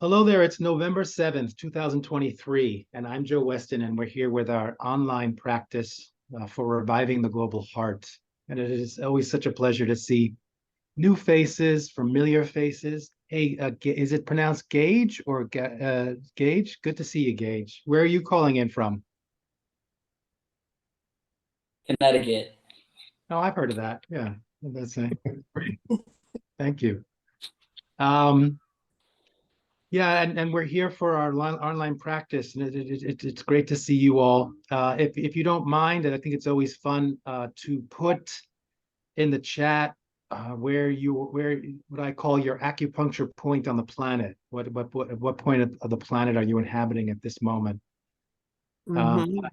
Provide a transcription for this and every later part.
Hello there, it's November 7th, 2023, and I'm Joe Weston, and we're here with our online practice for reviving the global heart. And it is always such a pleasure to see new faces, familiar faces. Hey, is it pronounced Gage or Gage? Good to see you, Gage. Where are you calling in from? Connecticut. Oh, I've heard of that. Yeah, that's great. Thank you. Yeah, and we're here for our online practice, and it's great to see you all. If you don't mind, and I think it's always fun to put in the chat where what I call your acupuncture point on the planet. What point of the planet are you inhabiting at this moment? Mm-hmm.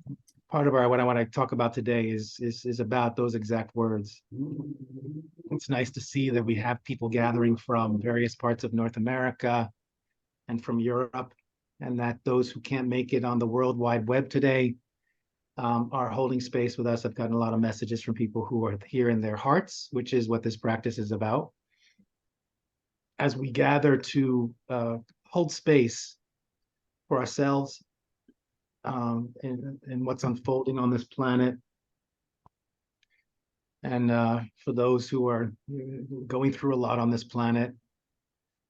Part of what I want to talk about today is about those exact words. It's nice to see that we have people gathering from various parts of North America and from Europe, and that those who can't make it on the World Wide Web today are holding space with us. I've gotten a lot of messages from people who are here in their hearts, which is what this practice is about. As we gather to hold space for ourselves in what's unfolding on this planet, and for those who are going through a lot on this planet.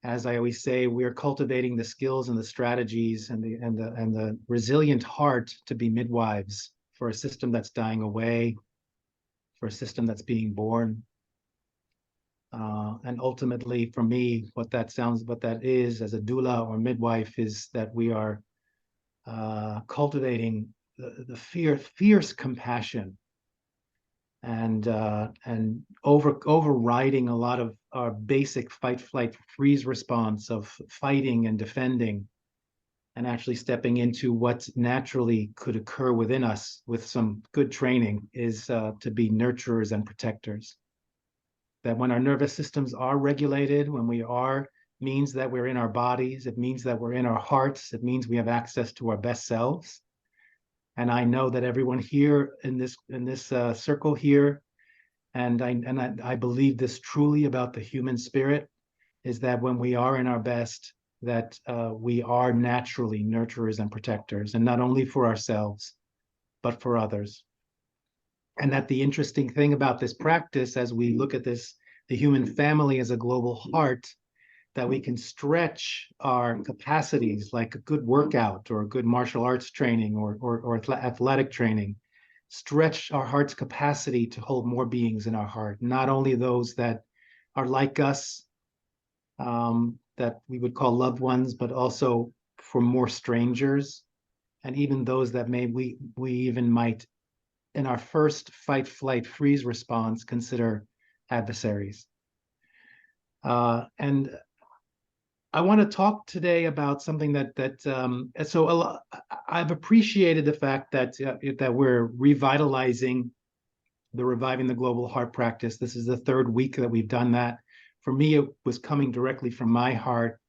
As I always say, we're cultivating the skills and the strategies and the resilient heart to be midwives for a system that's dying away, for a system that's being born. And ultimately, for me, what that is as a doula or midwife is that we are cultivating the fierce compassion and overriding a lot of our basic fight, flight, freeze response of fighting and defending, and actually stepping into what naturally could occur within us with some good training is to be nurturers and protectors. That when our nervous systems are regulated, when we are, means that we're in our bodies, it means that we're in our hearts, it means we have access to our best selves. And I know that everyone here in this circle here, and I believe this truly about the human spirit, is that when we are in our best, that we are naturally nurturers and protectors, and not only for ourselves, but for others. And that the interesting thing about this practice, as we look at this, the human family as a global heart, that we can stretch our capacities like a good workout or a good martial arts training or athletic training, stretch our heart's capacity to hold more beings in our heart, not only those that are like us, that we would call loved ones, but also for more strangers, and even those that we even might, in our first fight, flight, freeze response, consider adversaries. And I want to talk today about something I've appreciated the fact that we're revitalizing the Reviving the Global Heart practice. This is the third week that we've done that. For me, it was coming directly from my heart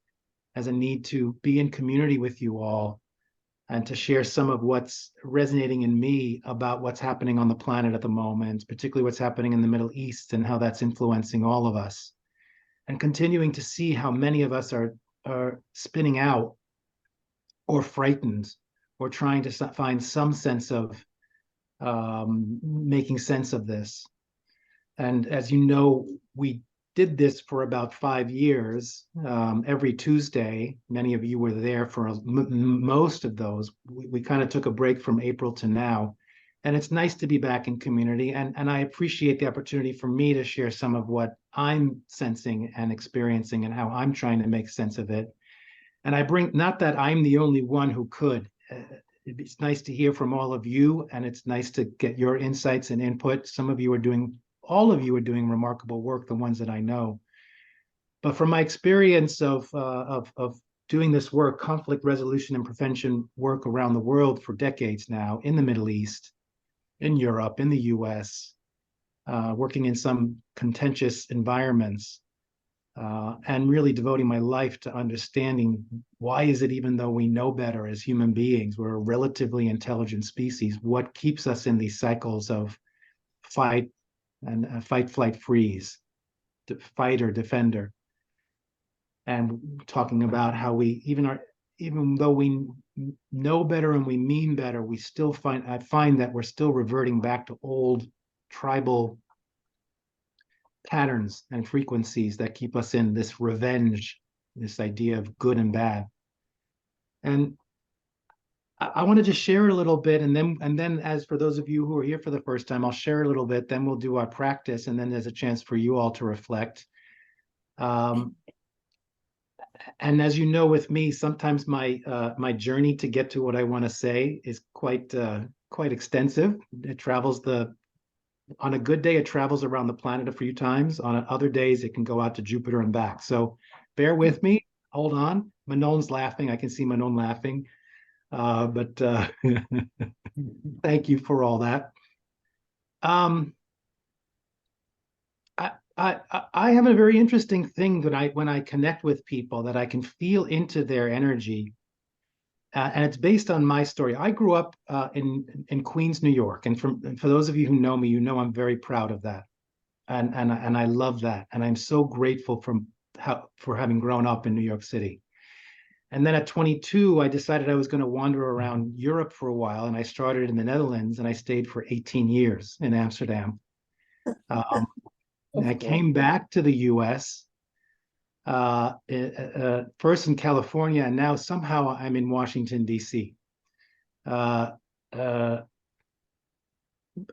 as a need to be in community with you all and to share some of what's resonating in me about what's happening on the planet at the moment, particularly what's happening in the Middle East and how that's influencing all of us. And continuing to see how many of us are spinning out or frightened or trying to find some sense of making sense of this. And as you know, we did this for about 5 years, every Tuesday. Many of you were there for most of those. We kind of took a break from April to now. And it's nice to be back in community. And I appreciate the opportunity for me to share some of what I'm sensing and experiencing and how I'm trying to make sense of it. And I bring, not that I'm the only one who could. It's nice to hear from all of you, and it's nice to get your insights and input. All of you are doing remarkable work, the ones that I know. But from my experience of doing this work, conflict resolution and prevention work around the world for decades now, in the Middle East, in Europe, in the US, working in some contentious environments, and really devoting my life to understanding why is it, even though we know better as human beings, we're a relatively intelligent species, what keeps us in these cycles of fight and fight, flight, freeze, fight or defender. and talking about how we even though we know better and we mean better, we still I find that we're still reverting back to old tribal patterns and frequencies that keep us in this revenge, this idea of good and bad. And I want to just share a little bit, and then as for those of you who are here for the first time, I'll share a little bit, then we'll do our practice, and then there's a chance for you all to reflect. And as you know, with me, sometimes my journey to get to what I want to say is quite extensive. It travels on a good day, it travels around the planet a few times. On other days, it can go out to Jupiter and back. So bear with me. Hold on. Manon's laughing. I can see Manon laughing. But thank you for all that. I have a very interesting thing that when I connect with people, that I can feel into their energy, and it's based on my story. I grew up in Queens, New York, and for those of you who know me, you know I'm very proud of that, and I love that, and I'm so grateful for having grown up in New York City. And then at 22, I decided I was going to wander around Europe for a while, and I started in the Netherlands, and I stayed for 18 years in Amsterdam. I came back to the US, first in California, and now somehow I'm in Washington, D.C. And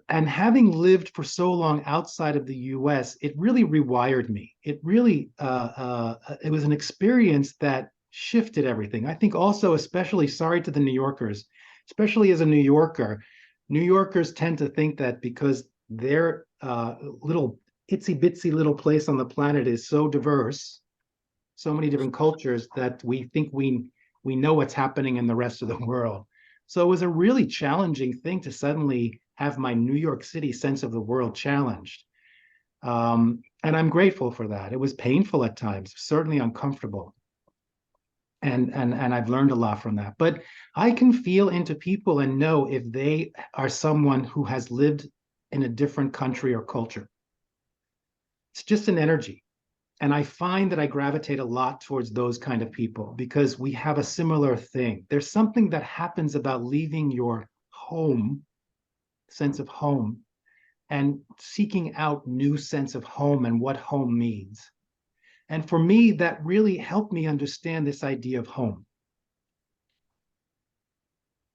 having lived for so long outside of the US, it really rewired me. It really, it was an experience that shifted everything. I think also, especially, sorry to the New Yorkers, especially as a New Yorker, New Yorkers tend to think that because their little itsy bitsy little place on the planet is so diverse, so many different cultures, that we think we know what's happening in the rest of the world. So it was a really challenging thing to suddenly have my New York City sense of the world challenged. And I'm grateful for that. It was painful at times, certainly uncomfortable. And I've learned a lot from that. But I can feel into people and know if they are someone who has lived in a different country or culture. It's just an energy. And I find that I gravitate a lot towards those kind of people because we have a similar thing. There's something that happens about leaving your home, sense of home, and seeking out new sense of home and what home means. And for me, that really helped me understand this idea of home.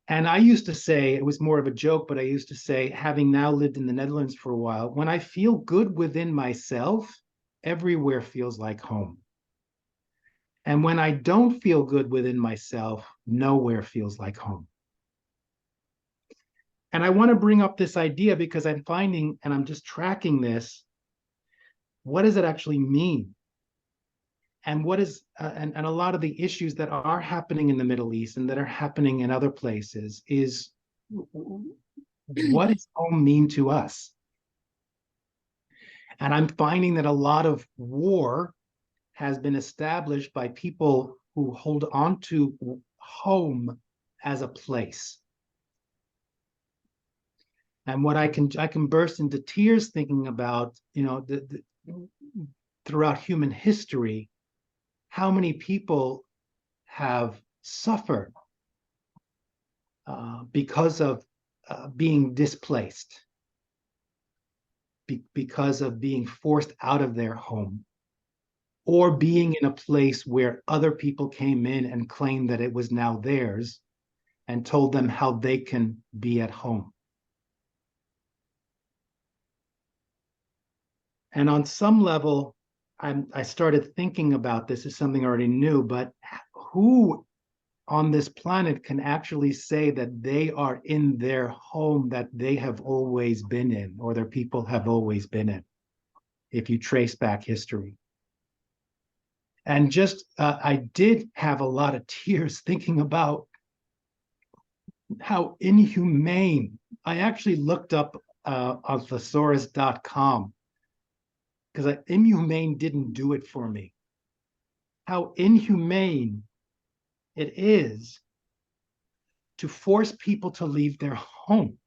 And I used to say, it was more of a joke, but I used to say, having now lived in the Netherlands for a while, when I feel good within myself, everywhere feels like home. And when I don't feel good within myself, nowhere feels like home. And I want to bring up this idea because I'm finding, and I'm just tracking this, what does it actually mean? And what is, and a lot of the issues that are happening in the Middle East and that are happening in other places is, what does home mean to us? And I'm finding that a lot of war has been established by people who hold on to home as a place. And what I can burst into tears thinking about, you know, throughout human history, how many people have suffered because of being displaced, because of being forced out of their home, or being in a place where other people came in and claimed that it was now theirs and told them how they can be at home. And on some level, I started thinking about this as something I already knew, but who on this planet can actually say that they are in their home that they have always been in, or their people have always been in, if you trace back history? And just, I did have a lot of tears thinking about how inhumane. I actually looked up on thesaurus.com because inhumane didn't do it for me. How inhumane it is to force people to leave their home,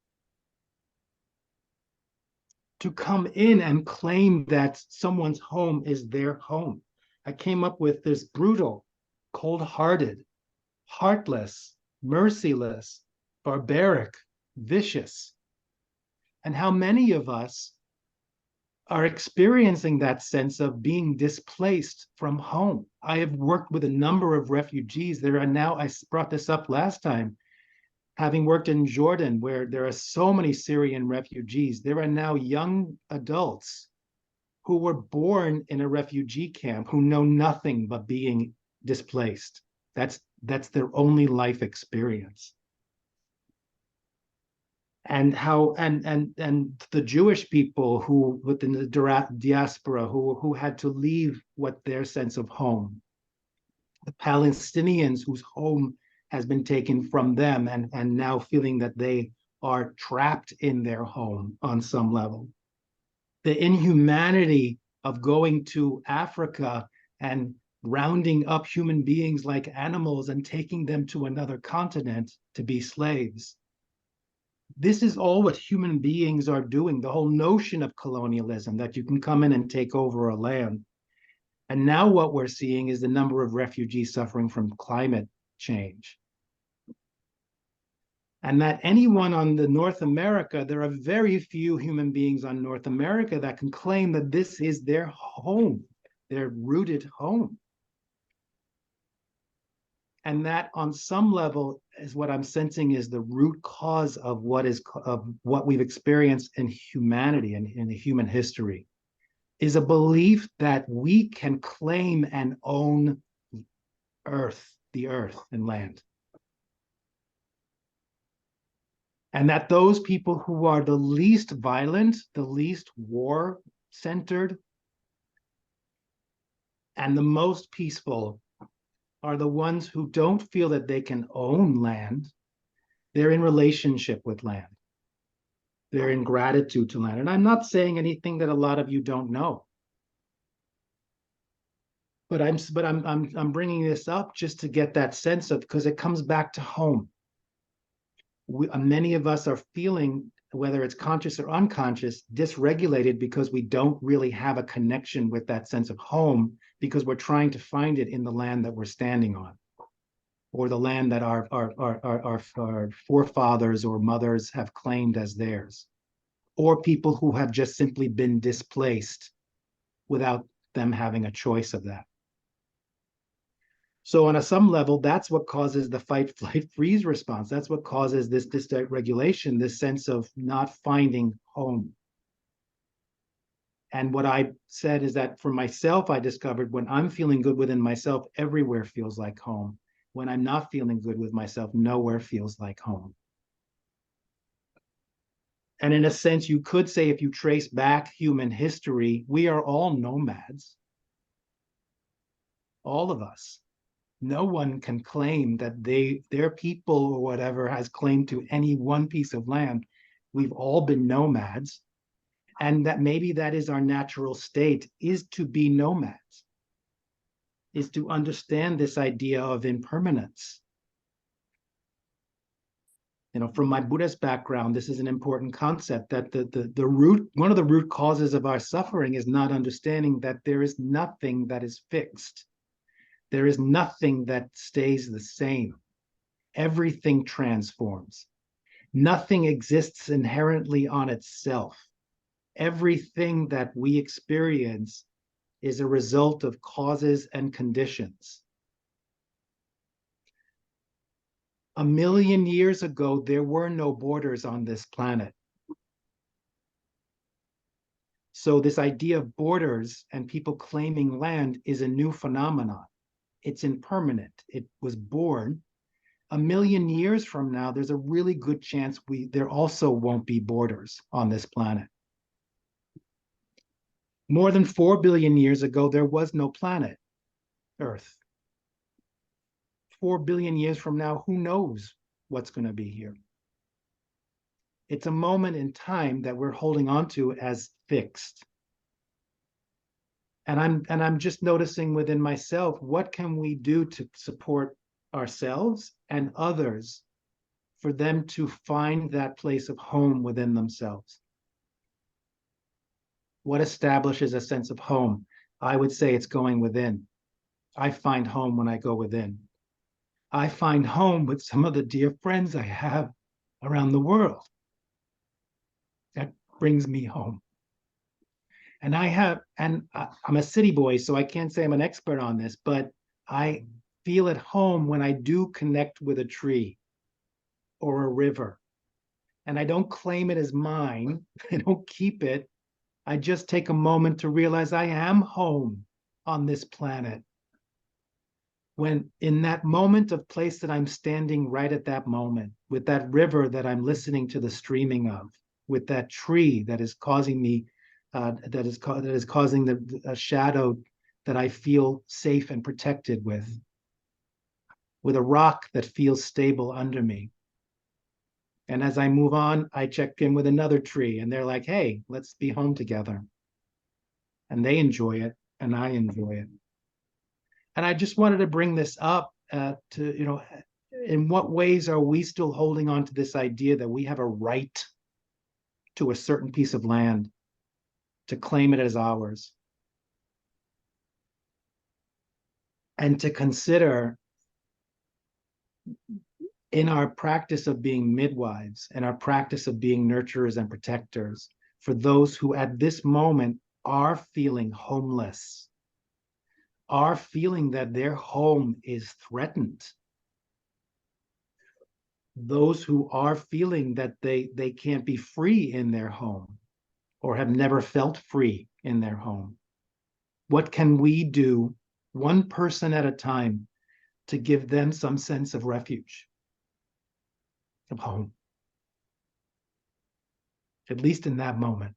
to come in and claim that someone's home is their home. I came up with this brutal, cold-hearted, heartless, merciless, barbaric, vicious. And how many of us are experiencing that sense of being displaced from home. I have worked with a number of refugees. There are now, I brought this up last time, having worked in Jordan, where there are so many Syrian refugees. There are now young adults who were born in a refugee camp who know nothing but being displaced. That's their only life experience. And how and the Jewish people who within the diaspora who had to leave what their sense of home, the Palestinians whose home has been taken from them and now feeling that they are trapped in their home on some level, the inhumanity of going to Africa and rounding up human beings like animals and taking them to another continent to be slaves. This is all what human beings are doing, the whole notion of colonialism, that you can come in and take over a land. And now what we're seeing is the number of refugees suffering from climate change. And that anyone on the North America, there are very few human beings on North America that can claim that this is their home, their rooted home. And that on some level is what I'm sensing is the root cause of what we've experienced in humanity and in the human history, is a belief that we can claim and own the earth and land. And that those people who are the least violent, the least war-centered, and the most peaceful are the ones who don't feel that they can own land. They're in relationship with land. They're in gratitude to land. And I'm not saying anything that a lot of you don't know. But I'm bringing this up just to get that sense of, because it comes back to home. Many of us are feeling, whether it's conscious or unconscious, dysregulated because we don't really have a connection with that sense of home, because we're trying to find it in the land that we're standing on, or the land that our forefathers or mothers have claimed as theirs, or people who have just simply been displaced without them having a choice of that. So on some level, that's what causes the fight, flight, freeze response. That's what causes this dysregulation, this sense of not finding home. And what I said is that for myself, I discovered when I'm feeling good within myself, everywhere feels like home. When I'm not feeling good with myself, nowhere feels like home. And in a sense, you could say, if you trace back human history, we are all nomads. All of us. No one can claim that their people or whatever has claim to any one piece of land. We've all been nomads. And that maybe that is our natural state, is to be nomads, is to understand this idea of impermanence. You know, from my Buddhist background, this is an important concept, that one of the root causes of our suffering is not understanding that there is nothing that is fixed. There is nothing that stays the same. Everything transforms. Nothing exists inherently on itself. Everything that we experience is a result of causes and conditions. 1 million years ago, there were no borders on this planet. So this idea of borders and people claiming land is a new phenomenon. It's impermanent. It was born. 1 million years from now, there's a really good chance there also won't be borders on this planet. More than 4 billion years ago, there was no planet, Earth. 4 billion years from now, who knows what's going to be here? It's a moment in time that we're holding on to as fixed. And I'm just noticing within myself, what can we do to support ourselves and others for them to find that place of home within themselves? What establishes a sense of home? I would say it's going within. I find home when I go within. I find home with some of the dear friends I have around the world. That brings me home. And I'm a city boy, so I can't say I'm an expert on this, but I feel at home when I do connect with a tree or a river. And I don't claim it as mine. I don't keep it. I just take a moment to realize I am home on this planet. When in that moment of place that I'm standing right at that moment, with that river that I'm listening to the streaming of, with that tree that is causing me, that is causing the shadow that I feel safe and protected with a rock that feels stable under me. And as I move on, I check in with another tree and they're like, hey, let's be home together. And they enjoy it and I enjoy it. And I just wanted to bring this up to, in what ways are we still holding on to this idea that we have a right to a certain piece of land, to claim it as ours? And to consider in our practice of being midwives and our practice of being nurturers and protectors for those who at this moment are feeling homeless, are feeling that their home is threatened, those who are feeling that they can't be free in their home or have never felt free in their home. What can we do, one person at a time, to give them some sense of refuge, of home, at least in that moment?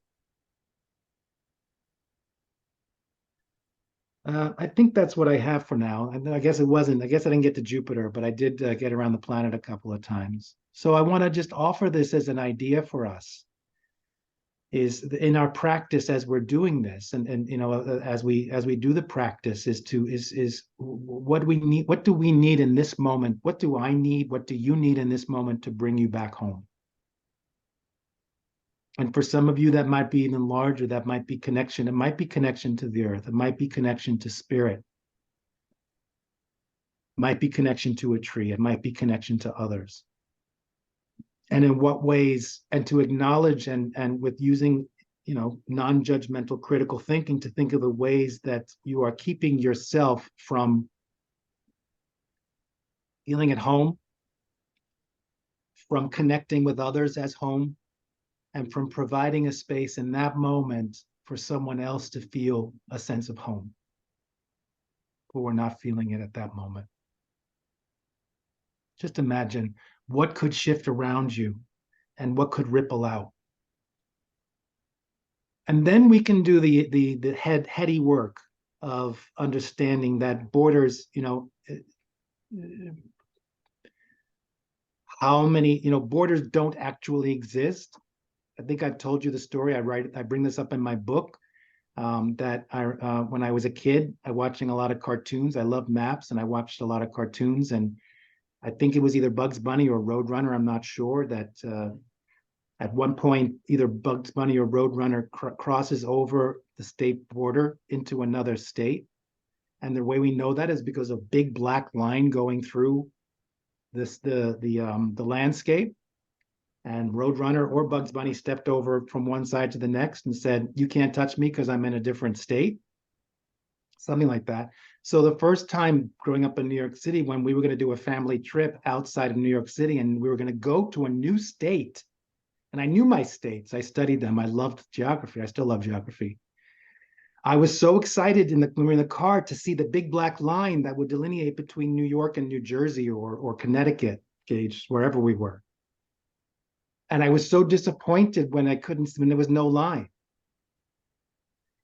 I think that's what I have for now. I guess I didn't get to Jupiter, but I did get around the planet a couple of times. So I want to just offer this as an idea for us, is in our practice as we're doing this, and as we do the practice, is what do we need in this moment? What do I need? What do you need in this moment to bring you back home? And for some of you, that might be even larger. That might be connection. It might be connection to the earth. It might be connection to spirit. It might be connection to a tree. It might be connection to others. And in what ways, and to acknowledge and with using, non-judgmental critical thinking, to think of the ways that you are keeping yourself from feeling at home, from connecting with others as home, and from providing a space in that moment for someone else to feel a sense of home, but we're not feeling it at that moment. Just imagine what could shift around you and what could ripple out. And then we can do the heady work of understanding that borders, how many, borders don't actually exist. I think I've told you the story. I bring this up in my book, that when I was a kid, I watching a lot of cartoons. I loved maps and I watched a lot of cartoons, and I think it was either Bugs Bunny or Roadrunner, I'm not sure, that at one point, either Bugs Bunny or Roadrunner crosses over the state border into another state. And the way we know that is because of a big black line going through the landscape. And Roadrunner or Bugs Bunny stepped over from one side to the next and said, you can't touch me because I'm in a different state. Something like that. So the first time growing up in New York City, when we were going to do a family trip outside of New York City, and we were going to go to a new state, and I knew my states, I studied them, I loved geography, I still love geography. I was so excited when we were in the car to see the big black line that would delineate between New York and New Jersey or Connecticut, Gage, wherever we were. And I was so disappointed when there was no line.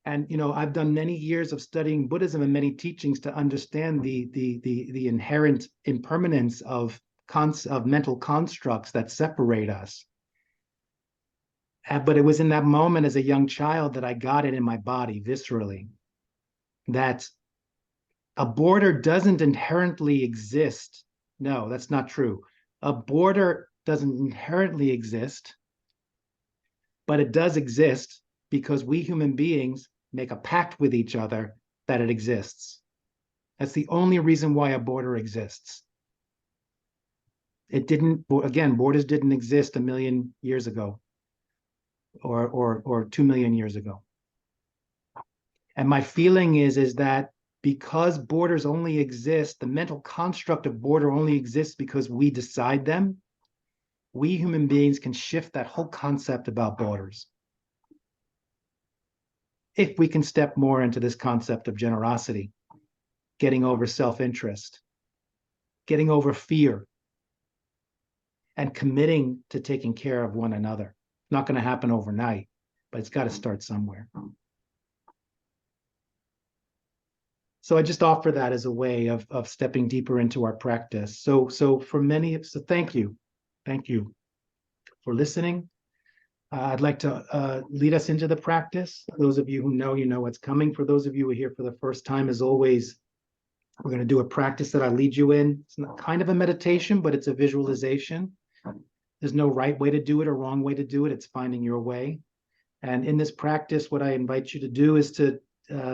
And I've done many years of studying Buddhism and many teachings to understand the inherent impermanence of mental constructs that separate us. But it was in that moment as a young child that I got it in my body viscerally, that a border doesn't inherently exist. No, that's not true. A border doesn't inherently exist, but it does exist because we human beings make a pact with each other that it exists. That's the only reason why a border exists. It didn't, again, borders didn't exist 1 million years ago or 2 million years ago. And my feeling is that because borders only exist, the mental construct of border only exists because we decide them, we human beings can shift that whole concept about borders. If we can step more into this concept of generosity, getting over self-interest, getting over fear, and committing to taking care of one another. It's not going to happen overnight, but it's got to start somewhere. So I just offer that as a way of stepping deeper into our practice. So for many, so thank you for listening. I'd like to lead us into the practice. Those of you who know, you know what's coming. For those of you who are here for the first time, as always, we're going to do a practice that I lead you in. It's not kind of a meditation, but it's a visualization. There's no right way to do it or wrong way to do it. It's finding your way. And in this practice, what I invite you to do is to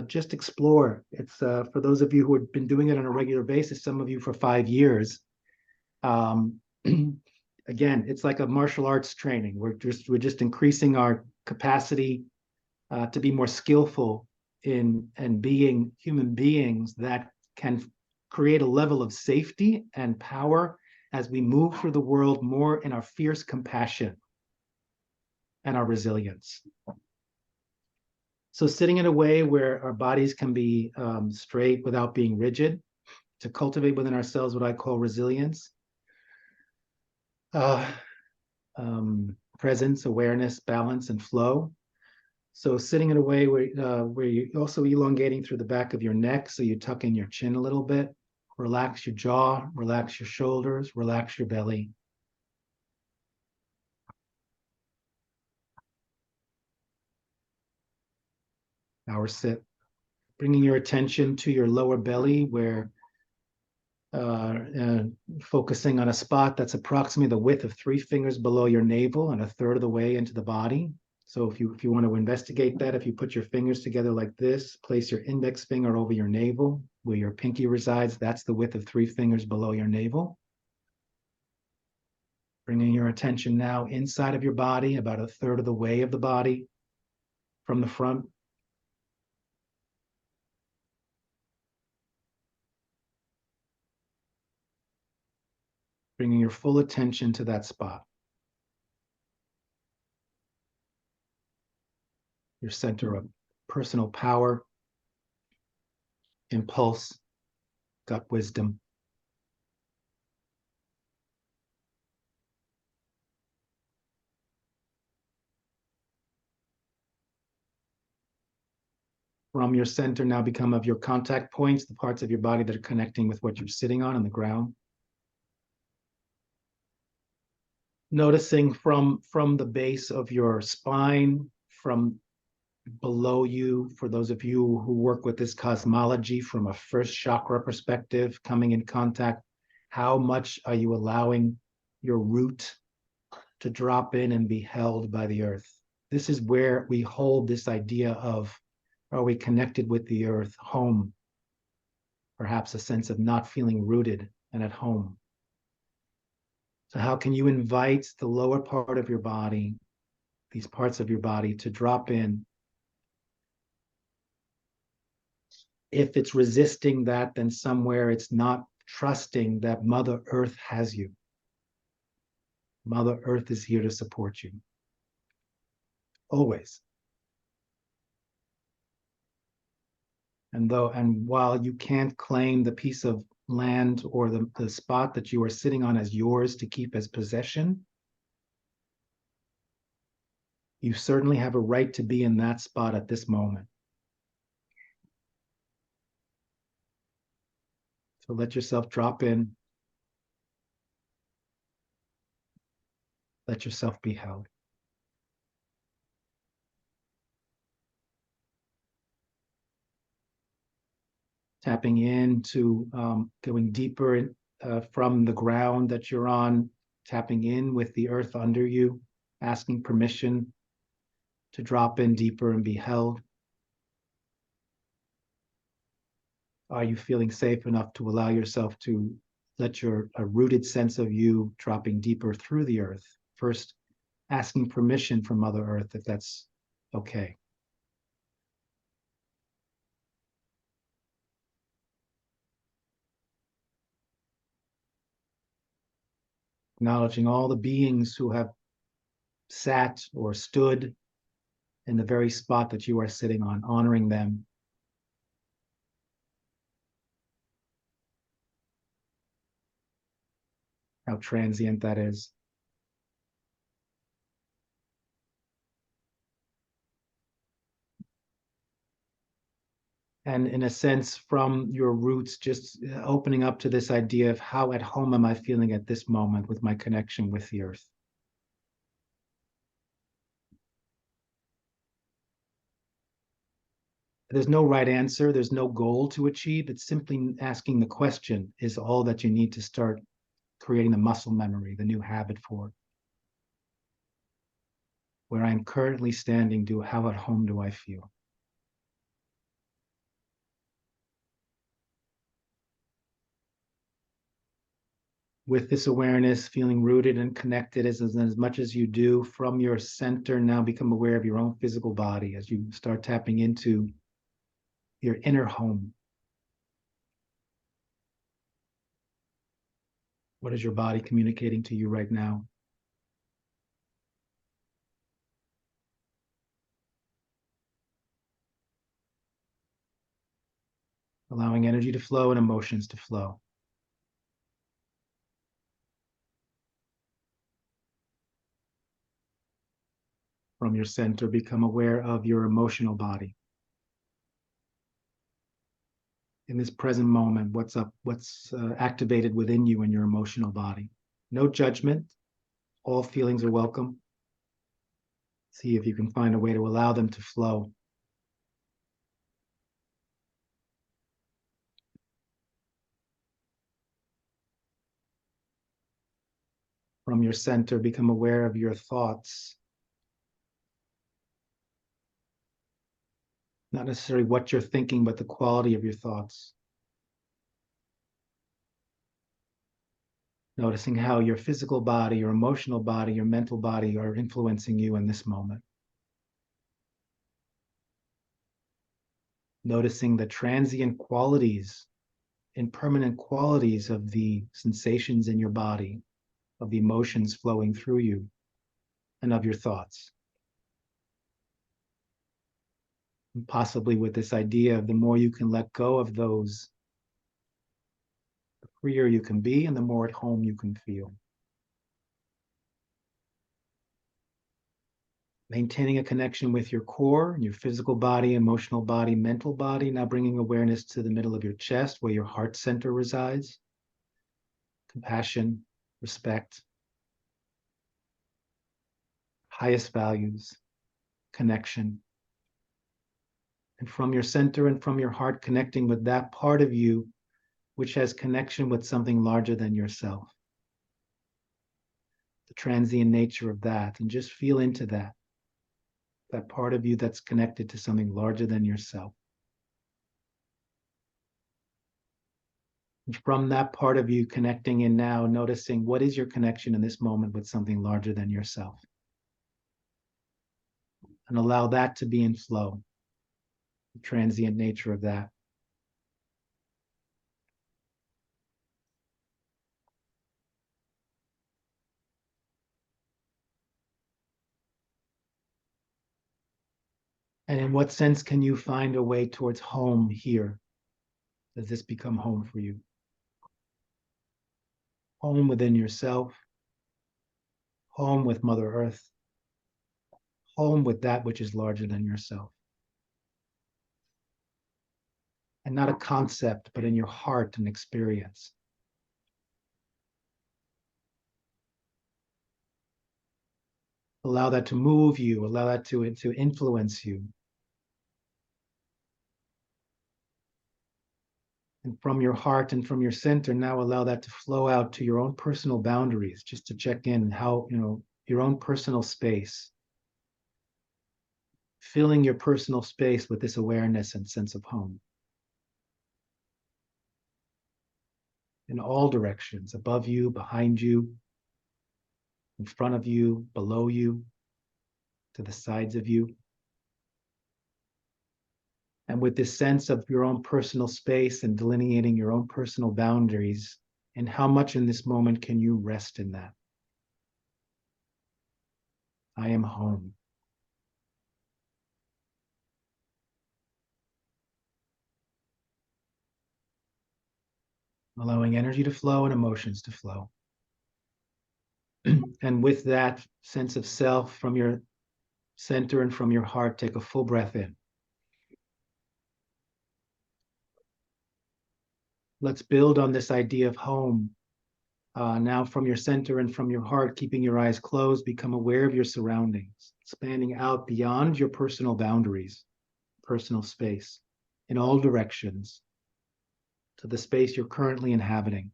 just explore. It's for those of you who have been doing it on a regular basis, some of you for 5 years. Again, it's like a martial arts training. We're just increasing our capacity to be more skillful in being human beings that can create a level of safety and power as we move through the world more in our fierce compassion and our resilience. So sitting in a way where our bodies can be straight without being rigid, to cultivate within ourselves what I call resilience. Presence, awareness, balance, and flow. So sitting in a way where you're also elongating through the back of your neck, so you tuck in your chin a little bit. Relax your jaw, relax your shoulders, relax your belly. Our sit. Bringing your attention to your lower belly, where focusing on a spot that's approximately the width of 3 fingers below your navel and 1/3 of the way into the body. So if you want to investigate that, if you put your fingers together like this, place your index finger over your navel, where your pinky resides, that's the width of 3 fingers below your navel. Bringing your attention now inside of your body, about 1/3 of the way of the body from the front. Bringing your full attention to that spot. Your center of personal power, impulse, gut wisdom. From your center now become of your contact points, the parts of your body that are connecting with what you're sitting on the ground. Noticing from the base of your spine, from below you, for those of you who work with this cosmology from a first chakra perspective, coming in contact, how much are you allowing your root to drop in and be held by the earth? This is where we hold this idea of, are we connected with the earth, home? Perhaps a sense of not feeling rooted and at home. So how can you invite the lower part of your body, these parts of your body, to drop in? If it's resisting that, then somewhere it's not trusting that Mother Earth has you. Mother Earth is here to support you. Always. And while you can't claim the piece of land or the spot that you are sitting on as yours to keep as possession, you certainly have a right to be in that spot at this moment. So let yourself drop in. Let yourself be held. Tapping into going deeper from the ground that you're on, tapping in with the earth under you, asking permission to drop in deeper and be held. are you feeling safe enough to allow yourself to let a rooted sense of you dropping deeper through the earth? First, asking permission from Mother Earth if that's okay. Acknowledging all the beings who have sat or stood in the very spot that you are sitting on, honoring them. How transient that is. And in a sense, from your roots, just opening up to this idea of how at home am I feeling at this moment with my connection with the earth. There's no right answer. There's no goal to achieve. It's simply asking the question is all that you need to start creating the muscle memory, the new habit for. Where I'm currently standing, how at home do I feel? With this awareness, feeling rooted and connected as much as you do from your center, now become aware of your own physical body as you start tapping into your inner home. What is your body communicating to you right now? Allowing energy to flow and emotions to flow. From your center, become aware of your emotional body. In this present moment, what's activated within you in your emotional body. No judgment. All feelings are welcome. See if you can find a way to allow them to flow. From your center, become aware of your thoughts. Not necessarily what you're thinking, but the quality of your thoughts. Noticing how your physical body, your emotional body, your mental body are influencing you in this moment. Noticing the transient qualities, impermanent qualities of the sensations in your body, of the emotions flowing through you, and of your thoughts. And possibly with this idea of the more you can let go of those, the freer you can be and the more at home you can feel. Maintaining a connection with your core, your physical body, emotional body, mental body, now bringing awareness to the middle of your chest where your heart center resides. Compassion, respect, highest values, connection. And from your center and from your heart, connecting with that part of you which has connection with something larger than yourself. The transient nature of that, and just feel into that part of you that's connected to something larger than yourself. And from that part of you connecting in now, noticing what is your connection in this moment with something larger than yourself. And allow that to be in flow, the transient nature of that. And in what sense can you find a way towards home here? Does this become home for you? Home within yourself, home with Mother Earth, home with that which is larger than yourself. And not a concept, but in your heart and experience. Allow that to move you, allow that to influence you. And from your heart and from your center, now allow that to flow out to your own personal boundaries, just to check in how, your own personal space. Filling your personal space with this awareness and sense of home. in all directions, above you, behind you, in front of you, below you, to the sides of you. And with this sense of your own personal space and delineating your own personal boundaries, and how much in this moment can you rest in that? I am home. Allowing energy to flow and emotions to flow. And with that sense of self from your center and from your heart, take a full breath in. Let's build on this idea of home. Now from your center and from your heart, keeping your eyes closed, become aware of your surroundings, expanding out beyond your personal boundaries, personal space, in all directions, to the space you're currently inhabiting.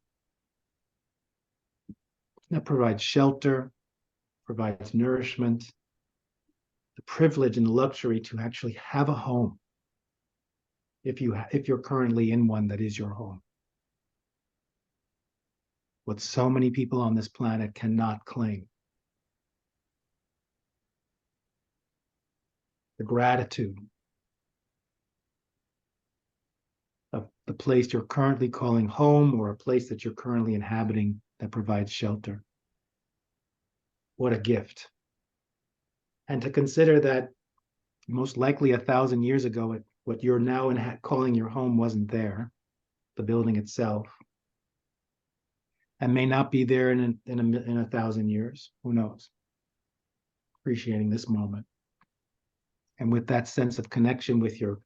That provides shelter, provides nourishment, the privilege and luxury to actually have a home, if you're currently in one that is your home. What so many people on this planet cannot claim. The gratitude of the place you're currently calling home, or a place that you're currently inhabiting that provides shelter. What a gift. And to consider that most likely 1,000 years ago, what you're now calling your home wasn't there, the building itself, and may not be there in 1,000 years. Who knows? Appreciating this moment. And with that sense of connection with your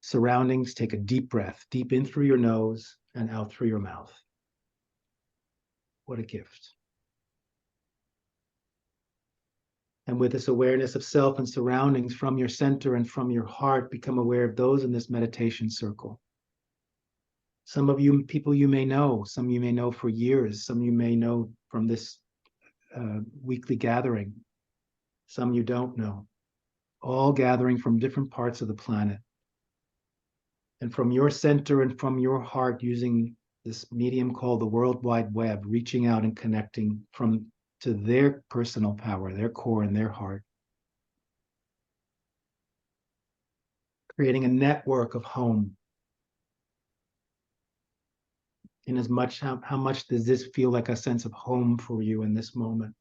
surroundings, take a deep breath, deep in through your nose and out through your mouth. What a gift. And with this awareness of self and surroundings from your center and from your heart, become aware of those in this meditation circle. Some of you, people you may know, some you may know for years, some you may know from this weekly gathering, some you don't know, all gathering from different parts of the planet. And from your center and from your heart, using this medium called the World Wide Web, reaching out and connecting to their personal power, their core and their heart. Creating a network of home. In as much, how much does this feel like a sense of home for you in this moment?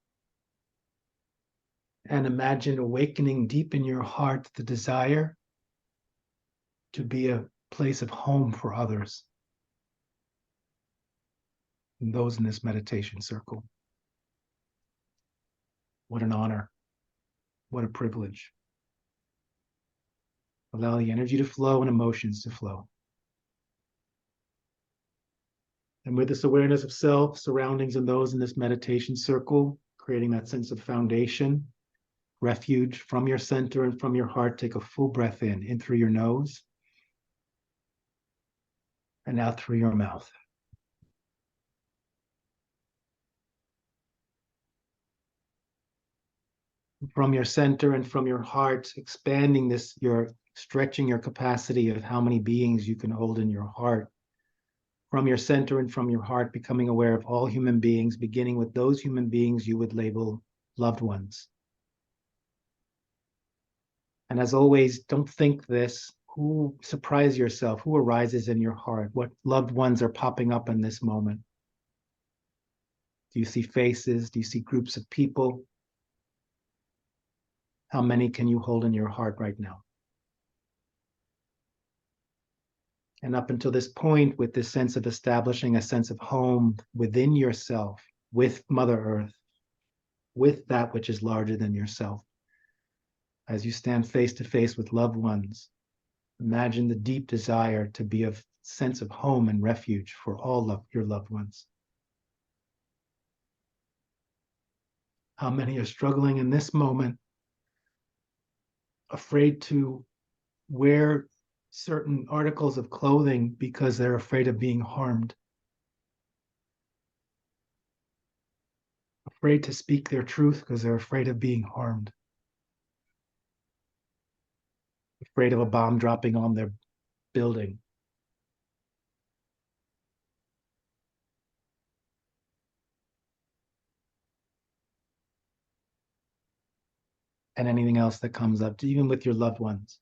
And imagine awakening deep in your heart the desire to be a place of home for others. And those in this meditation circle. What an honor. What a privilege. Allow the energy to flow and emotions to flow. And with this awareness of self, surroundings, and those in this meditation circle, creating that sense of foundation, refuge from your center and from your heart, take a full breath in through your nose and out through your mouth. From your center and from your heart, expanding this, you're stretching your capacity of how many beings you can hold in your heart. From your center and from your heart, becoming aware of all human beings, beginning with those human beings you would label loved ones. And as always, don't think this. Surprise yourself. Who arises in your heart? What loved ones are popping up in this moment? Do you see faces? Do you see groups of people? How many can you hold in your heart right now? And up until this point, with this sense of establishing a sense of home within yourself, with Mother Earth, with that which is larger than yourself, as you stand face to face with loved ones, imagine the deep desire to be a sense of home and refuge for all of your loved ones. How many are struggling in this moment, afraid to wear certain articles of clothing because they're afraid of being harmed, afraid to speak their truth because they're afraid of being harmed, afraid of a bomb dropping on their building. and anything else that comes up, even with your loved ones.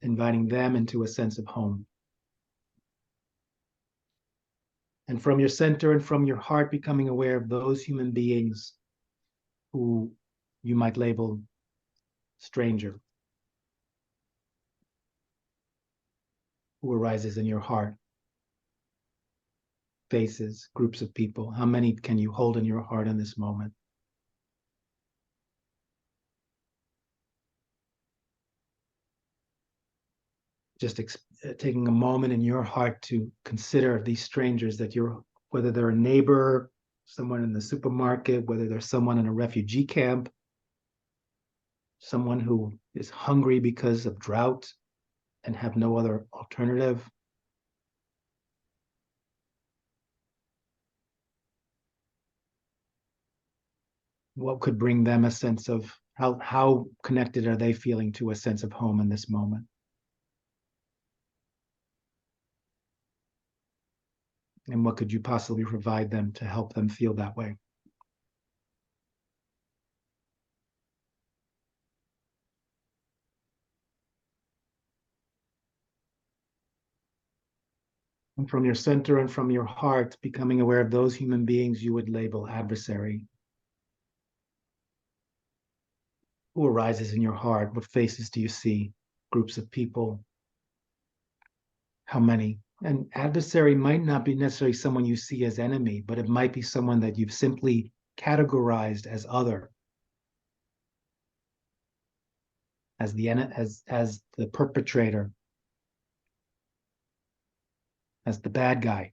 Inviting them into a sense of home. And from your center and from your heart, becoming aware of those human beings who you might label stranger, who arises in your heart. Faces, groups of people. How many can you hold in your heart in this moment? Just taking a moment in your heart to consider these strangers that you're, whether they're a neighbor, someone in the supermarket, whether they're someone in a refugee camp, someone who is hungry because of drought and have no other alternative. What could bring them a sense of how connected are they feeling to a sense of home in this moment? And what could you possibly provide them to help them feel that way? And from your center and from your heart, becoming aware of those human beings you would label adversary. Who arises in your heart? What faces do you see? Groups of people? How many? And adversary might not be necessarily someone you see as enemy, but it might be someone that you've simply categorized as other, as the perpetrator, as the bad guy.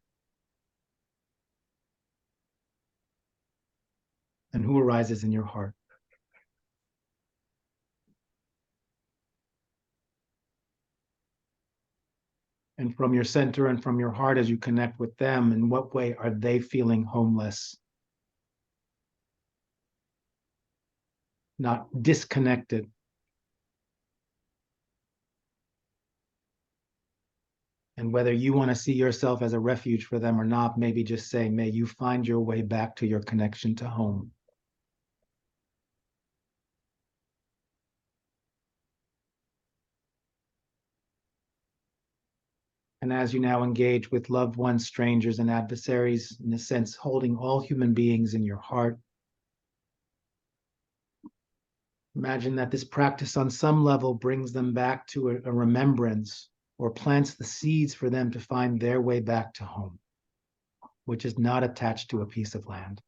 And who arises in your heart? And from your center and from your heart, as you connect with them, in what way are they feeling homeless? Not disconnected. And whether you want to see yourself as a refuge for them or not, maybe just say, may you find your way back to your connection to home. And as you now engage with loved ones, strangers, and adversaries, in a sense, holding all human beings in your heart, imagine that this practice on some level brings them back to a remembrance or plants the seeds for them to find their way back to home, which is not attached to a piece of land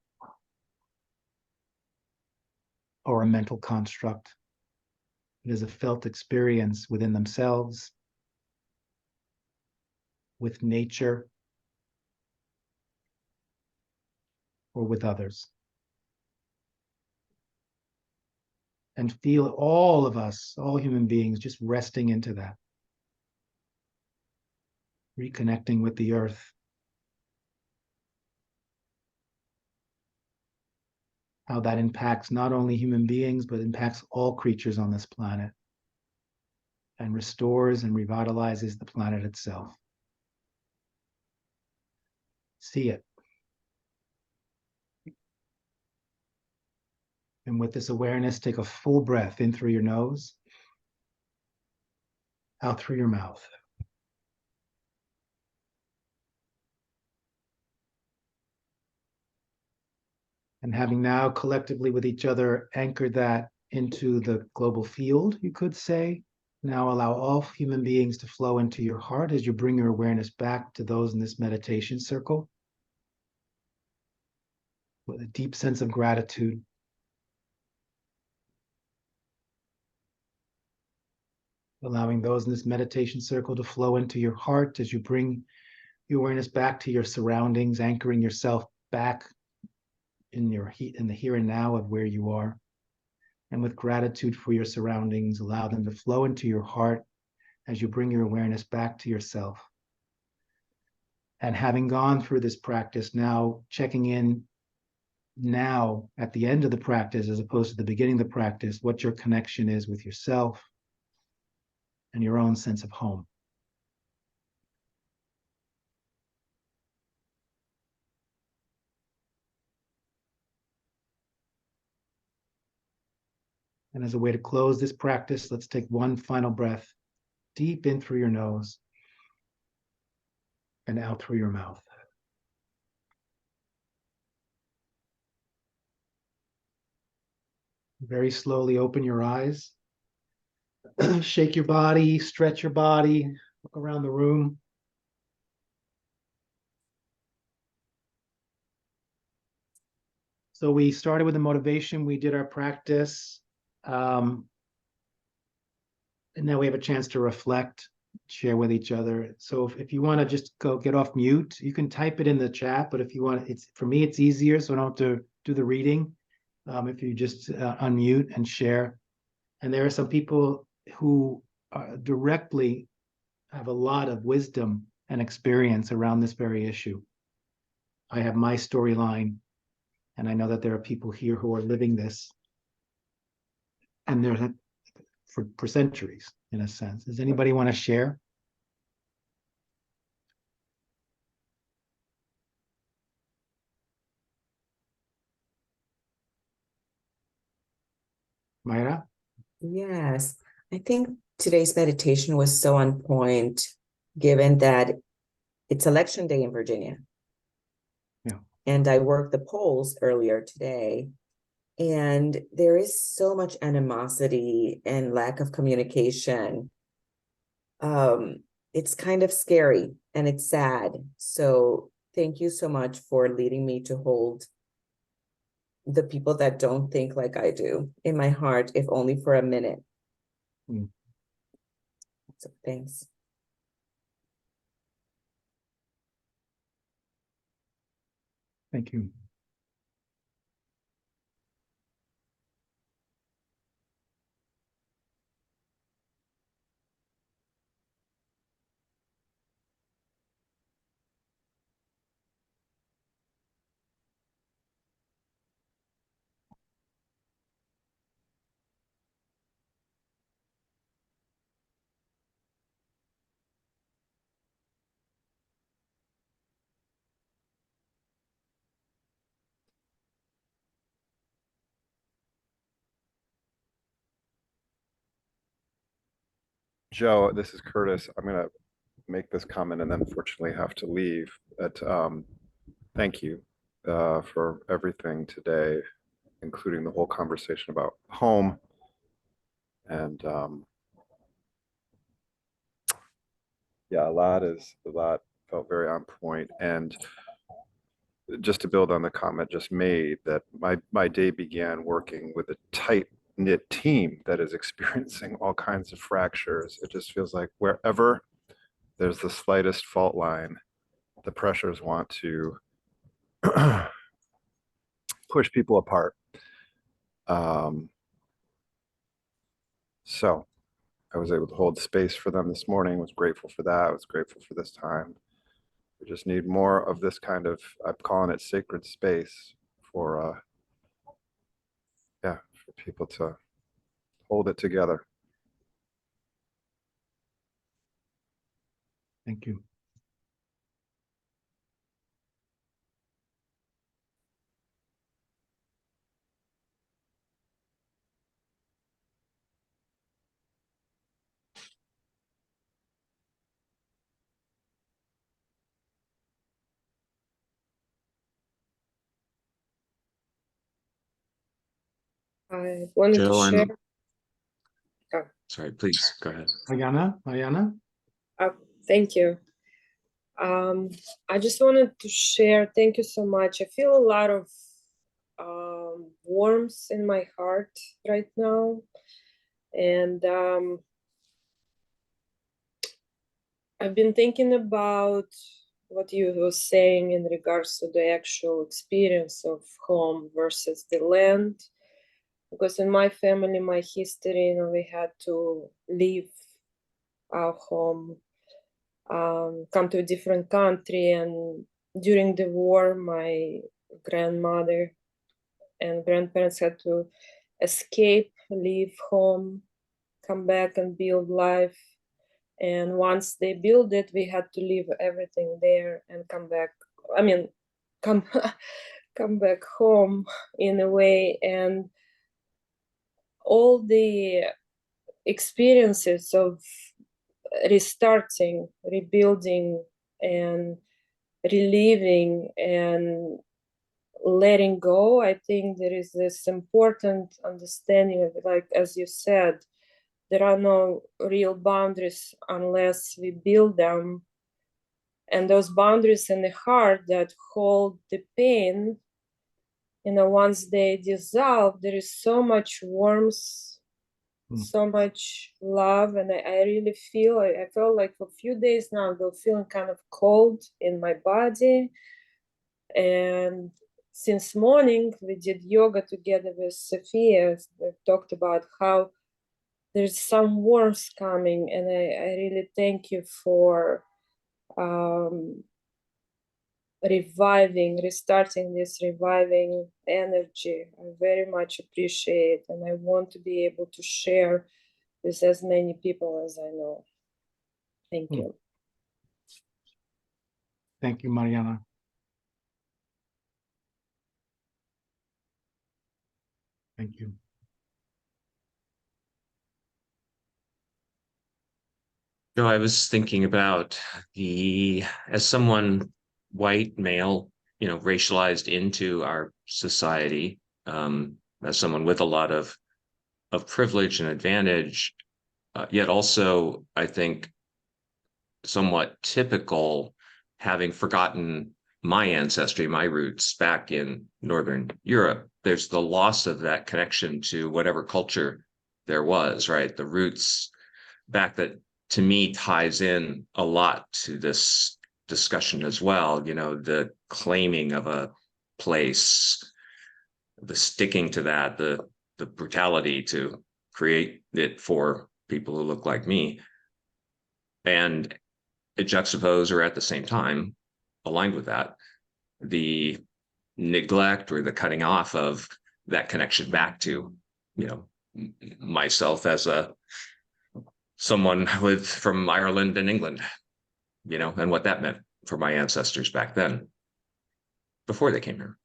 or a mental construct. It is a felt experience within themselves, with nature, or with others. And feel all of us, all human beings, just resting into that. Reconnecting with the earth. How that impacts not only human beings, but impacts all creatures on this planet. And restores and revitalizes the planet itself. See it. And with this awareness, take a full breath in through your nose, out through your mouth. And having now collectively with each other anchored that into the global field, you could say, now allow all human beings to flow into your heart as you bring your awareness back to those in this meditation circle with a deep sense of gratitude. Allowing those in this meditation circle to flow into your heart as you bring your awareness back to your surroundings, anchoring yourself back in the here and now of where you are. And with gratitude for your surroundings, allow them to flow into your heart as you bring your awareness back to yourself. And having gone through this practice, now checking in now at the end of the practice, as opposed to the beginning of the practice, what your connection is with yourself and your own sense of home. And as a way to close this practice, let's take one final breath deep in through your nose and out through your mouth. Very slowly open your eyes. Shake your body, stretch your body, look around the room. So we started with the motivation, we did our practice, and now we have a chance to reflect, share with each other. So if you want to just go get off mute, you can type it in the chat, but if you want, for me, it's easier, so I don't have to do the reading. If you just unmute and share. And there are some people who directly have a lot of wisdom and experience around this very issue. I have my storyline, and I know that there are people here who are living this, and they're for centuries, in a sense. Does anybody want to share? Mayra? Yes, I think today's meditation was so on point, given that it's election day in Virginia. Yeah. And I worked the polls earlier today, and there is so much animosity and lack of communication. It's kind of scary and it's sad. So thank you so much for leading me to hold the people that don't think like I do in my heart, if only for a minute. Mm. So thanks. Thank you. Joe, this is Curtis. I'm going to make this comment and then unfortunately have to leave. But thank you for everything today, including the whole conversation about home. And yeah, a lot felt very on point. And just to build on the comment just made, that my day began working with a tight-knit team that is experiencing all kinds of fractures. It just feels like wherever there's the slightest fault line, the pressures want to push people apart. So I was able to hold space for them this morning, was grateful for that. I was grateful for this time. We just need more of this kind of, I'm calling it sacred space for people to hold it together. Thank you. I wanted Joe, to share. sorry, please go ahead. Ayana? Thank you. I just wanted to share. Thank you so much. I feel a lot of warmth in my heart right now, and I've been thinking about what you were saying in regards to the actual experience of home versus the land. Because in my family, my history, we had to leave our home, come to a different country. And during the war, my grandmother and grandparents had to escape, leave home, come back and build life. And once they built it, we had to leave everything there and come back. I mean, come back home in a way. And all the experiences of restarting, rebuilding, and reliving and letting go, I think there is this important understanding of, like, as you said, there are no real boundaries unless we build them. And those boundaries in the heart that hold the pain, once they dissolve, there is so much warmth, so much love. And I really feel, I felt like for a few days now, I'm feeling kind of cold in my body. And since morning, we did yoga together with Sophia. We talked about how there's some warmth coming, and I really thank you for restarting this reviving energy. I very much appreciate, and I want to be able to share with as many people as I know. Thank you. Thank you, Mariana. Thank you. So I was thinking about as someone white, male, racialized into our society, as someone with a lot of privilege and advantage, yet also, I think, somewhat typical, having forgotten my ancestry, my roots back in Northern Europe. There's the loss of that connection to whatever culture there was, right? The roots back that, to me, ties in a lot to this discussion as well. The claiming of a place, the sticking to that, the brutality to create it for people who look like me. And it juxtapose, or at the same time, aligned with that, the neglect or the cutting off of that connection back to, myself as someone from Ireland and England, and what that meant for my ancestors back then, before they came here.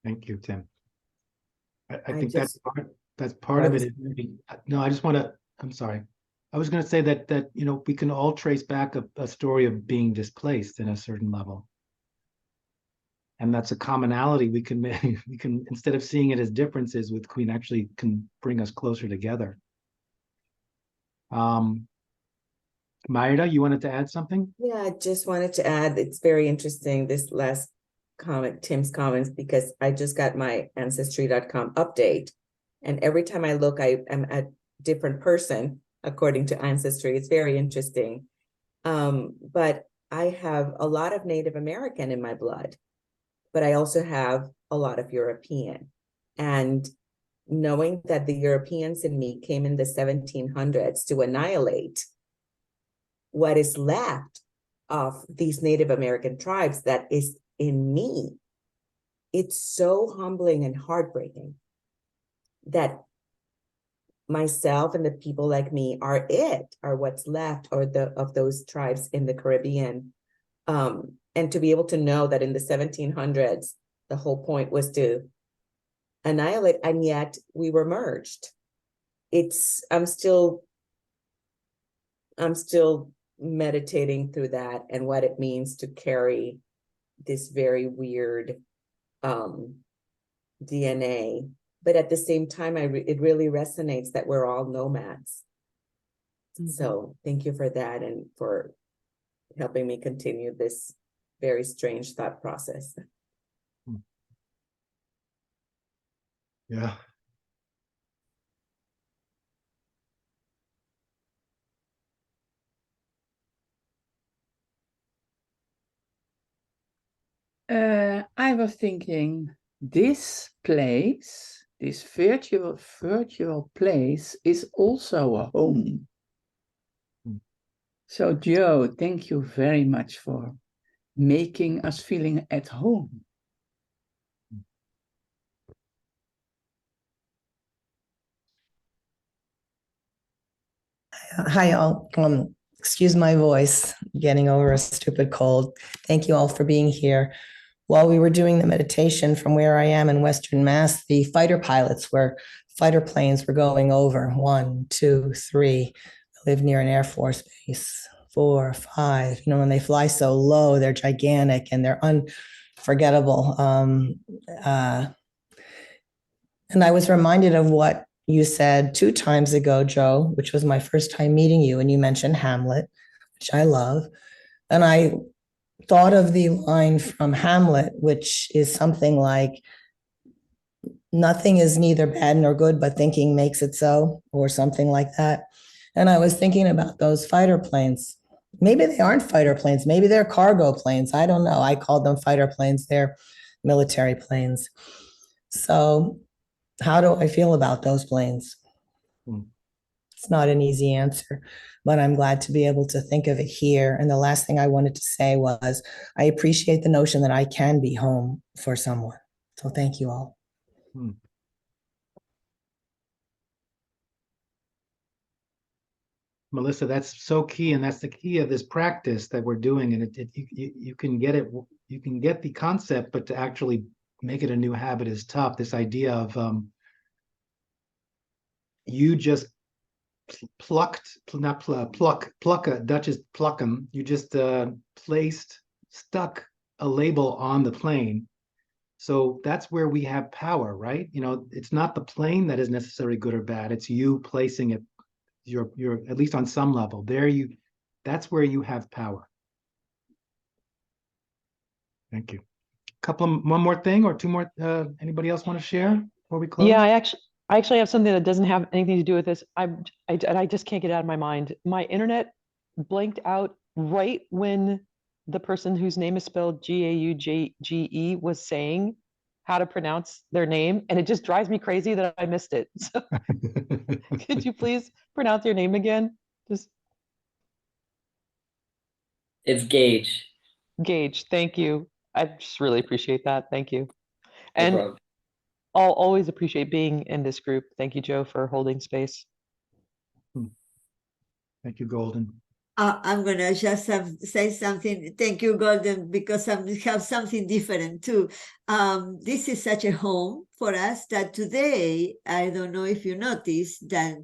Thank you, Tim. I I think just- that's part of was- it. No, I just want to, I'm sorry. I was going to say that we can all trace back a story of being displaced in a certain level. And that's a commonality we can instead of seeing it as differences with Queen, actually can bring us closer together. Mayra, you wanted to add something? Yeah, I just wanted to add, it's very interesting, this last comment, Tim's comments, because I just got my Ancestry.com update. And every time I look, I am a different person according to Ancestry. It's very interesting. But I have a lot of Native American in my blood, but I also have a lot of European. And knowing that the Europeans in me came in the 1700s to annihilate what is left of these Native American tribes that is in me, it's so humbling and heartbreaking that myself and the people like me are what's left, or of those tribes in the Caribbean. And to be able to know that in the 1700s, the whole point was to annihilate, and yet we were merged. I'm still meditating through that and what it means to carry this very weird DNA. But at the same time, it really resonates that we're all nomads. So thank you for that, and for helping me continue this very strange thought process. Yeah. I was thinking, this place, this virtual place, is also a home. So Joe, thank you very much for making us feeling at home. Hi all. excuse my voice, getting over a stupid cold. Thank you all for being here. While we were doing the meditation from where I am in Western Mass, the fighter planes were going over. 1, 2, 3. I live near an Air Force base. 4, 5. You know, when they fly so low, they're gigantic and they're unforgettable. And I was reminded of what you said 2 times ago, Joe, which was my first time meeting you, and you mentioned Hamlet, which I love. And I thought of the line from Hamlet, which is something like, nothing is neither bad nor good, but thinking makes it so, or something like that. And I was thinking about those fighter planes. Maybe they aren't fighter planes. Maybe they're cargo planes. I don't know. I called them fighter planes. They're military planes. So how do I feel about those planes? It's not an easy answer, but I'm glad to be able to think of it here. And the last thing I wanted to say was, I appreciate the notion that I can be home for someone. So thank you all. Melissa, that's so key, and that's the key of this practice that we're doing. And you can get it, you can get the concept, but to actually make it a new habit is tough. This idea of you just pluck, Dutch is plukken. You just stuck a label on the plane. So that's where we have power, right? You know, it's not the plane that is necessarily good or bad. It's you placing it. You're at least on some level there. That's where you have power. Thank you. One more thing or 2 more. Anybody else want to share before we close? Yeah, I actually have something that doesn't have anything to do with this. I just can't get it out of my mind. My internet blanked out right when the person whose name is spelled Ghaughge was saying how to pronounce their name, and it just drives me crazy that I missed it. So could you please pronounce your name again? Just It's Gage. Gage. Thank you. I just really appreciate that. Thank you. No And problem. I'll always appreciate being in this group. Thank you, Joe, for holding space. Thank you, Golden. I'm gonna just say something. Thank you, Golden, because I have something different too. This is such a home for us that today, I don't know if you noticed that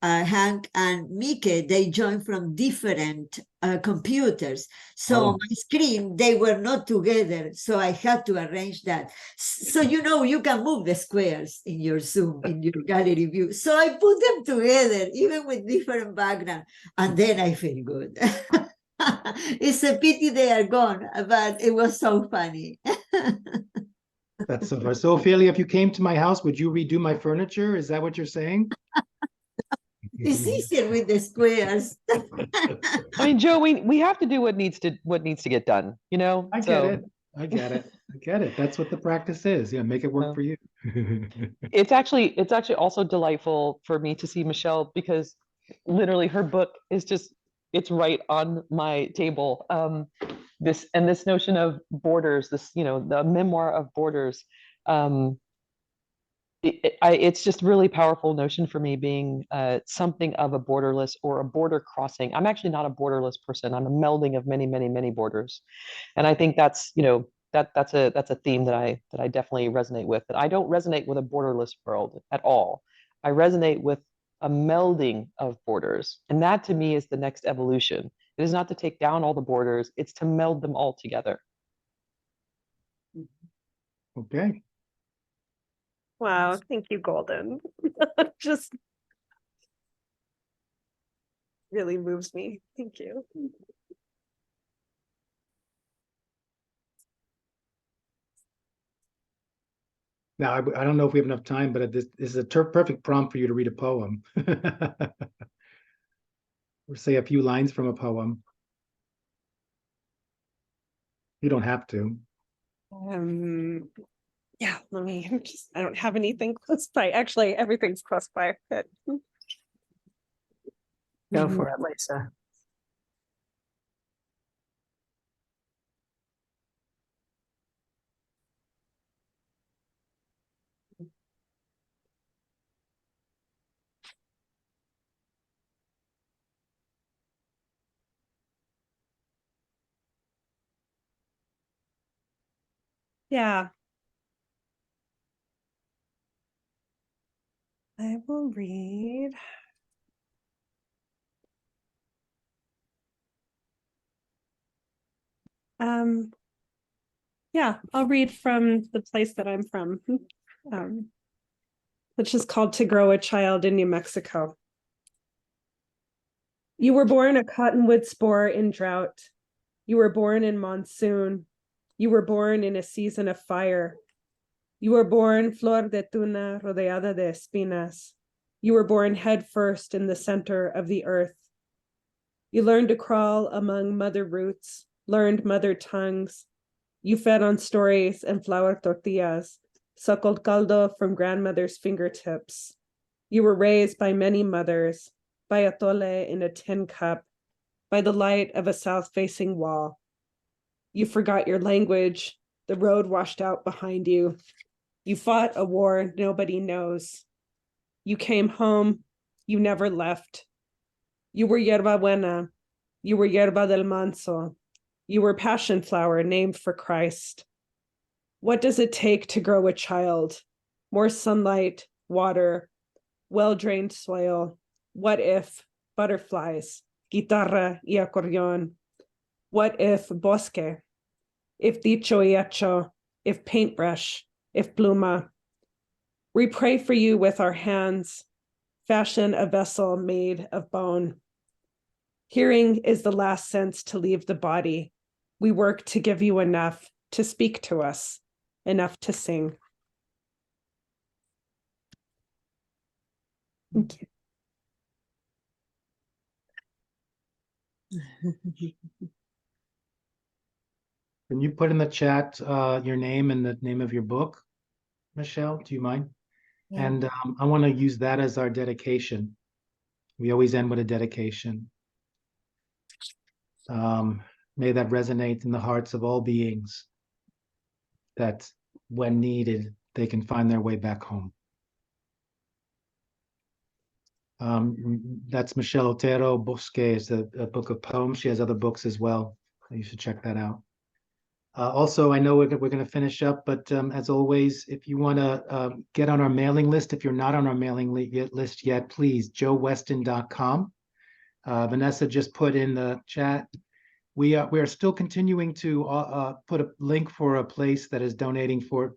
Hank and Mike, they joined from different computers. So on my screen, they were not together. So I had to arrange that. So, you know, you can move the squares in your Zoom, in your gallery view. So I put them together, even with different background. And then I feel good. It's a pity they are gone, but it was so funny. That's so far. So, Ophelia, if you came to my house, would you redo my furniture? Is that what you're saying? It's easier with the squares. I mean, Joe, we have to do what needs to get done, you know? I get it. I get it. I get it. That's what the practice is. Yeah, make it work for you. It's actually also delightful for me to see Michelle, because literally her book is just, it's right on my table. This notion of borders, this, you know, the memoir of borders. It's just really powerful notion for me, being something of a borderless or a border crossing. I'm actually not a borderless person. I'm a melding of many, many, many borders. And I think that's, you know, that's a theme that I definitely resonate with. That I don't resonate with a borderless world at all. I resonate with a melding of borders. And that to me is the next evolution. It is not to take down all the borders, it's to meld them all together. Okay. Wow, thank you, Golden. Just really moves me. Thank you. Now, I don't know if we have enough time, but this is a perfect prompt for you to read a poem. Or say a few lines from a poem. You don't have to. Yeah, let me just, I don't have anything close by. Actually, everything's close by. But Go for it, Lisa. Yeah. I will read. Yeah, I'll read from the place that I'm from, which is called 𝗥𝗚𝗛 𝗣𝗿𝗰𝗁 in New Mexico. You were born a cottonwood spore in drought. You were born in monsoon. You were born in a season of fire. You were born flor de tuna rodeada de espinas. You were born head first in the center of the earth. You learned to crawl among mother roots, learned mother tongues. You fed on stories and flour tortillas, suckled caldo from grandmother's fingertips. You were raised by many mothers, by atole in a tin cup, by the light of a south-facing wall. You forgot your language. The road washed out behind you. You fought a war nobody knows. You came home. You never left. You were 𝗪𝗏𝗪𝗏𝗰𝗄. You were 𝗪𝗏𝗪𝗏𝗪𝗏𝗰𝗄. You were passion flower named for Christ. What does it take to grow a child? More sunlight, water, well-drained soil. What if butterflies, guitarra y acordeón? What if bosque? If dicho y hecho? If paintbrush? If pluma? We pray for you with our hands, fashion a vessel made of bone. Hearing is the last sense to leave the body. We work to give you enough to speak to us, enough to sing. Thank you. Can you put in the chat your name and the name of your book, Michelle? Do you mind? Yeah. And I want to use that as our dedication. We always end with a dedication. May that resonate in the hearts of all beings, that when needed, they can find their way back home. That's Michelle 𝗪𝗏𝗪𝗏𝗪𝗏 is a book of poems. She has other books as well. You should check that out. Also, I know we're going to finish up, but as always, if you want to get on our mailing list, if you're not on our mailing list yet, please, 𝗤𝗏𝗪𝗏𝗪.com. Vanessa just put in the chat. We are still continuing to put a link for a place that is donating for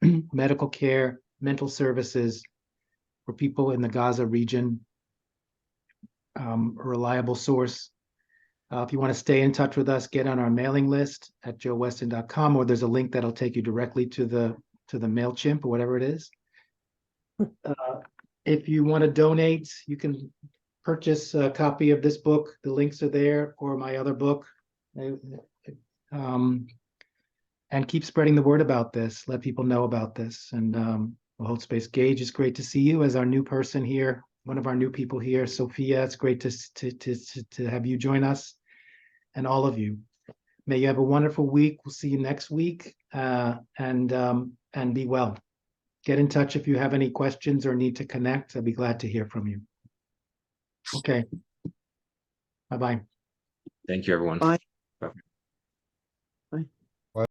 medical care, mental services for people in the Gaza region. A reliable source. If you want to stay in touch with us, get on our mailing list at 𝗤𝗏𝗪𝗏𝗪.com, or there's a link that'll take you directly to the MailChimp or whatever it is. If you want to donate, you can purchase a copy of this book. The links are there, or my other book. And keep spreading the word about this. Let people know about this. And we'll hold space. Gage, it's great to see you as our new person here. One of our new people here, Sophia. It's great to have you join us, and all of you. May you have a wonderful week. We'll see you next week, and be well. Get in touch if you have any questions or need to connect. I'd be glad to hear from you. Okay. Bye-bye. Thank you, everyone. Bye.